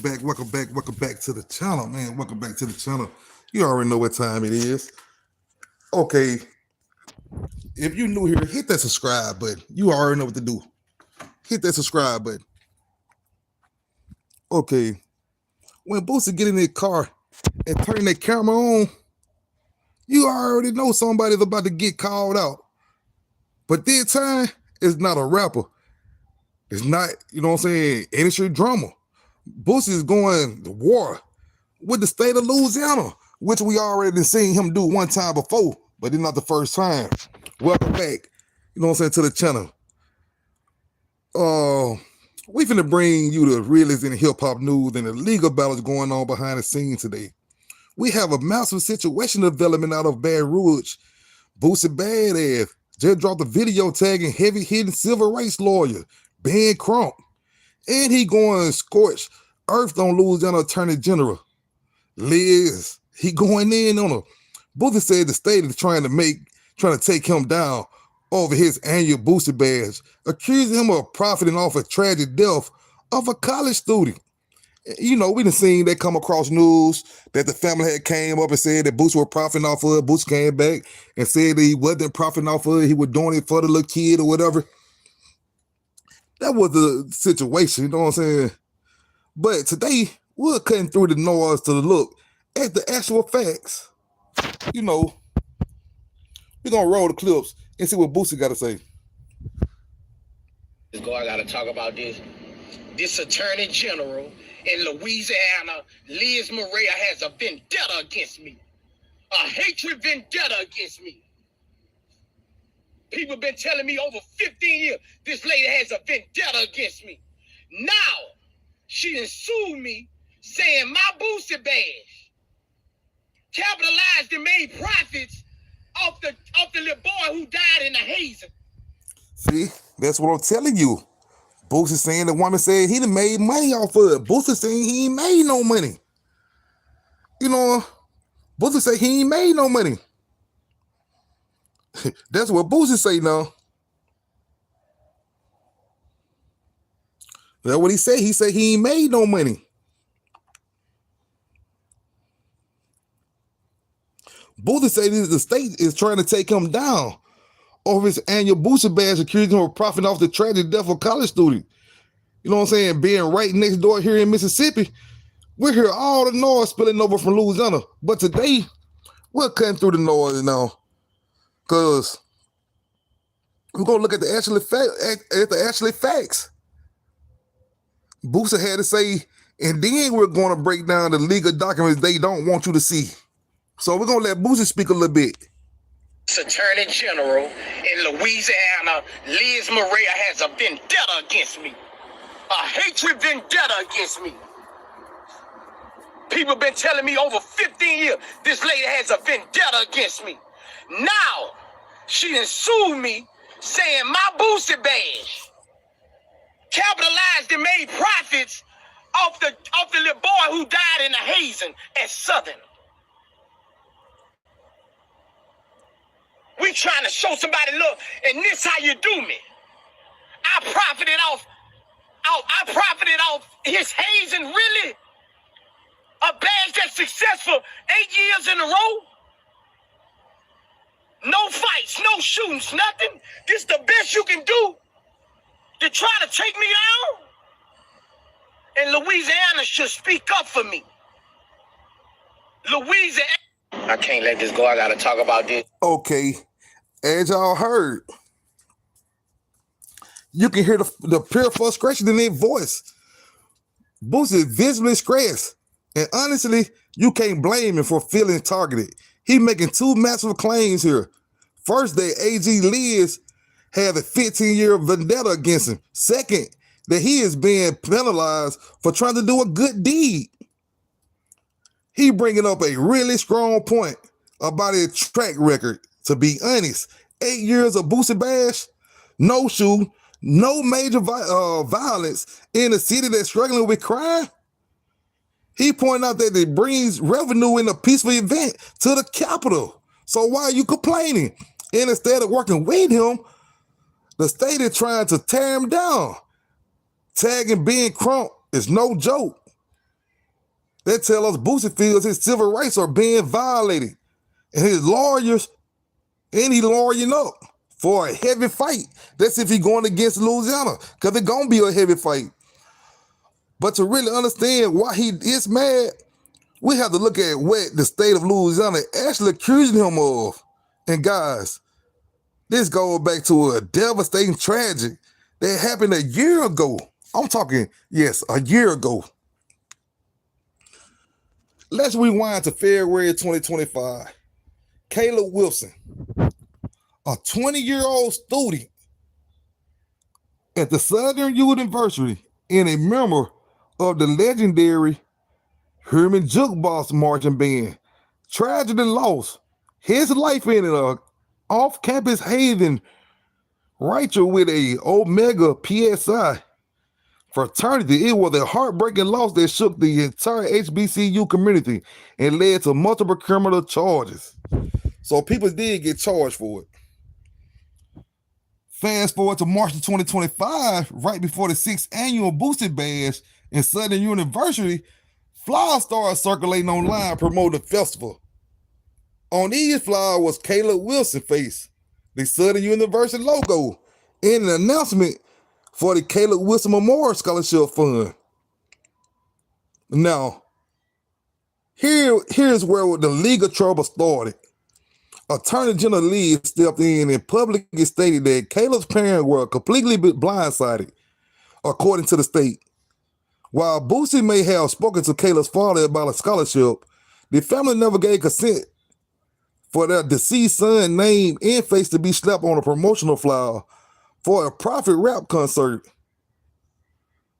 welcome back to the channel, man. Welcome back to the channel. You already know what time it is. Okay, if you're new here, hit that subscribe button. You already know what to do. Hit that subscribe button. Okay, when Boosie get in that car and turn that camera on, you already know somebody's about to get called out. But this time, it's not a rapper. It's not, you know what I'm saying, industry drama. Boosie is going to war with the state of Louisiana, which we already seen him do one time before, but it's not the first time. Welcome back, you know what I'm saying, to the channel. We finna bring you the realest in hip hop news and the legal battles going on behind the scenes today. We have a massive situation development out of Baton Rouge. Boosie Badazz just dropped a video tagging heavy-hitting civil rights lawyer Ben Crump, and he going scorched earth on Louisiana Attorney General Liz. He going in on her. Boosie said the state is trying to take him down over his annual Boosie Bash, accusing him of profiting off a tragic death of a college student. You know, we done seen that come across news that the family had came up and said that Boosie was profiting off of it. Boosie came back and said that he wasn't profiting off of it. He was doing it for the little kid or whatever. That was the situation, you know what I'm saying? But today, we're cutting through the noise to look at the actual facts. You know, we're going to roll the clips and see what Boosie got to say. I got to talk about this. This Attorney General in Louisiana, Liz Murrill, has a vendetta against me. A hatred vendetta against me. People been telling me over 15 years, this lady has a vendetta against me. Now, she done sued me, saying my Boosie Bash capitalized and made profits off the little boy who died in the hazing. See, that's what I'm telling you. Boosie saying the woman said he done made money off of it. Boosie saying he ain't made no money. You know, Boosie say he ain't made no money. That's what Boosie say now. That's what he said. He said he ain't made no money. Boosie say the state is trying to take him down over his annual Boosie Bash, accusing him of profiting off the tragic death of a college student. You know what I'm saying? Being right next door here in Mississippi, we hear all the noise spilling over from Louisiana. But today, we're cutting through the noise now, because we're gonna look at the actual facts. Boosie had to say, and then we're going to break down the legal documents they don't want you to see. So we're gonna let Boosie speak a little bit. Attorney General in Louisiana, Liz Murrill, has a vendetta against me. A hatred vendetta against me. People been telling me over 15 years, this lady has a vendetta against me. Now, she done sued me, saying my Boosie Bash capitalized and made profits off the little boy who died in the hazing at Southern. We trying to show somebody, look, and this how you do me. I profited off his hazing, really? A badge that's successful 8 years in a row? No fights, no shootings, nothing. This the best you can do to try to take me down? And Louisiana should speak up for me. Louisiana. I can't let this go. I got to talk about this. Okay, as y'all heard, you can hear the pure frustration in their voice. Boosie is visibly stressed. And honestly, you can't blame him for feeling targeted. He making two massive claims here. First, that AG Liz had a 15-year vendetta against him. Second, that he is being penalized for trying to do a good deed. He bringing up a really strong point about his track record. To be honest, 8 years of Boosie Bash, no shooting, no major violence in a city that's struggling with crime. He pointed out that it brings revenue in a peaceful event to the capital. So why are you complaining? And instead of working with him, the state is trying to tear him down. Tagging Ben Crump is no joke. They tell us Boosie feels his civil rights are being violated, and his lawyers, and he lawyering up for a heavy fight. That's if he going against Louisiana, because it's going to be a heavy fight. But to really understand why he is mad, we have to look at what the state of Louisiana actually accusing him of. And guys, this goes back to a devastating tragedy that happened a year ago. I'm talking, yes, a year ago. Let's rewind to February 2025. Caleb Wilson, a 20-year-old student at the Southern University and a member of the legendary Herman Jukebox marching band, tragically lost his life in an off-campus hazing ritual with a Omega PSI fraternity. It was a heartbreaking loss that shook the entire HBCU community and led to multiple criminal charges. So people did get charged for it. Fast forward to March of 2025, right before the 6th annual Boosie Bash in Southern University, flyers started circulating online promoting the festival. On these flyers was Caleb Wilson's face, the Southern University logo, and an announcement for the Caleb Wilson Memorial Scholarship Fund. Now, here's where the legal trouble started. Attorney General Lee stepped in and publicly stated that Caleb's parents were completely blindsided, according to the state. While Boosie may have spoken to Caleb's father about a scholarship, the family never gave consent for their deceased son's name and face to be slapped on a promotional flyer for a profit rap concert.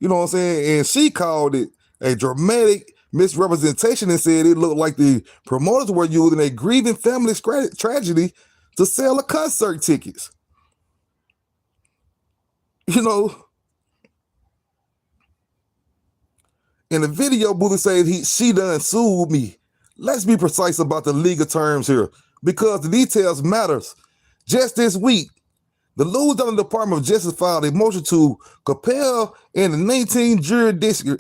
You know what I'm saying? And she called it a dramatic misrepresentation and said it looked like the promoters were using a grieving family tragedy to sell a concert tickets. You know, in the video, Boosie said she done sued me. Let's be precise about the legal terms here, because the details matters. Just this week, the Louisiana Department of Justice filed a motion to compel in the 19 judicial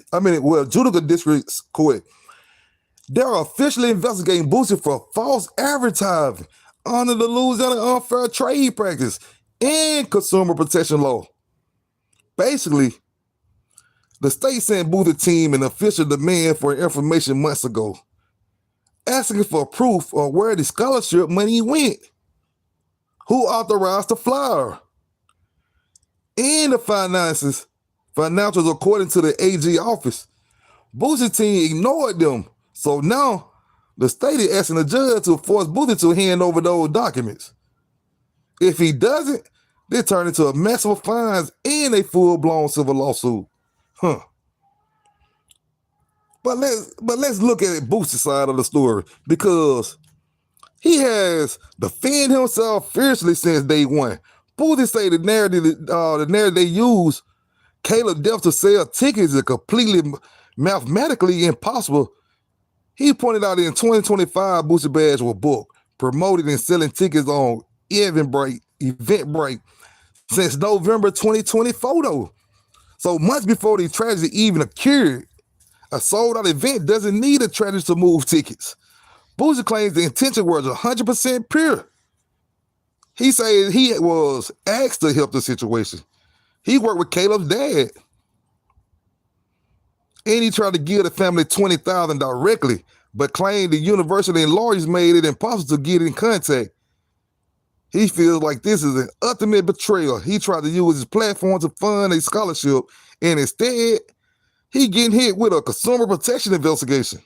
districts court. They're officially investigating Boosie for false advertising under the Louisiana Unfair Trade Practice and Consumer Protection Law. Basically, the state sent Boosie team an official demand for information months ago, asking for proof of where the scholarship money went, who authorized the flyer, and the financials according to the AG office. Boosie team ignored them, so now the state is asking the judge to force Boosie to hand over those documents. If he doesn't, they turn into a massive fines and a full-blown civil lawsuit. But let's look at Boosie's side of the story, because he has defended himself fiercely since day one. Boosie say the narrative they use, Caleb death to sell tickets, is completely mathematically impossible. He pointed out in 2025, Boosie Bash was booked, promoted, and selling tickets on Eventbrite since November 2024, though. So months before the tragedy even occurred. A sold-out event doesn't need a tragedy to move tickets. Boosie claims the intention was 100% pure. He said he was asked to help the situation. He worked with Caleb's dad. And he tried to give the family $20,000 directly, but claimed the university and lawyers made it impossible to get in contact. He feels like this is an ultimate betrayal. He tried to use his platform to fund a scholarship, and instead, he getting hit with a consumer protection investigation.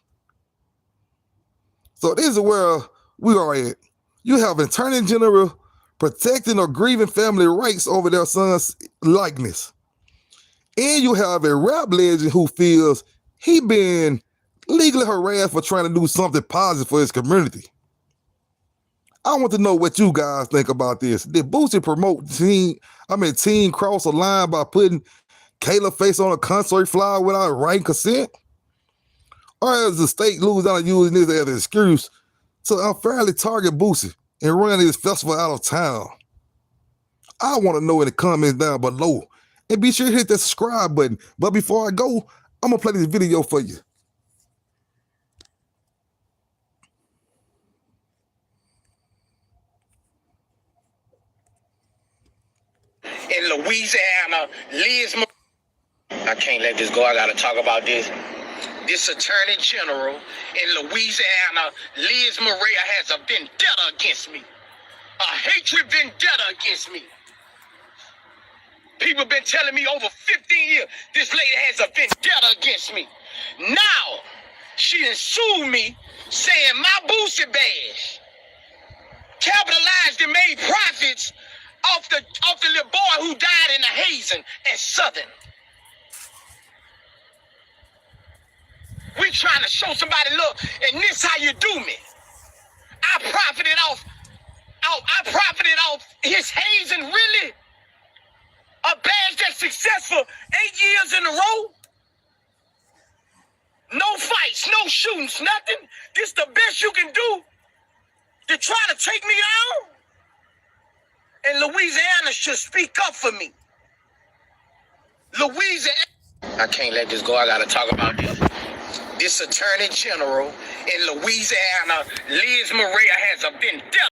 So this is where we are at. You have an attorney general protecting or grieving family rights over their son's likeness. And you have a rap legend who feels he been legally harassed for trying to do something positive for his community. I want to know what you guys think about this. Did Boosie promote Teen cross a line by putting Caleb's face on a concert flyer without writing consent? Or is the state Louisiana using this as an excuse to unfairly target Boosie and run this festival out of town? I want to know in the comments down below. And be sure to hit that subscribe button. But before I go, I'm going to play this video for you. Louisiana, I can't let this go. I gotta talk about this. This Attorney General in Louisiana, Liz Murrill, has a vendetta against me. A hatred vendetta against me. People been telling me over 15 years, this lady has a vendetta against me. Now, she done sued me, saying my Boosie Bash capitalized and made profits off the little boy who died in the hazing at Southern. We trying to show somebody, look, and this how you do me. I profited off his hazing, really? A badge that's successful 8 years in a row? No fights, no shootings, nothing. This the best you can do to try to take me down? And Louisiana should speak up for me. Louisiana. I can't let this go. I gotta talk about this. This Attorney General in Louisiana, Liz Murrill, has a vendetta.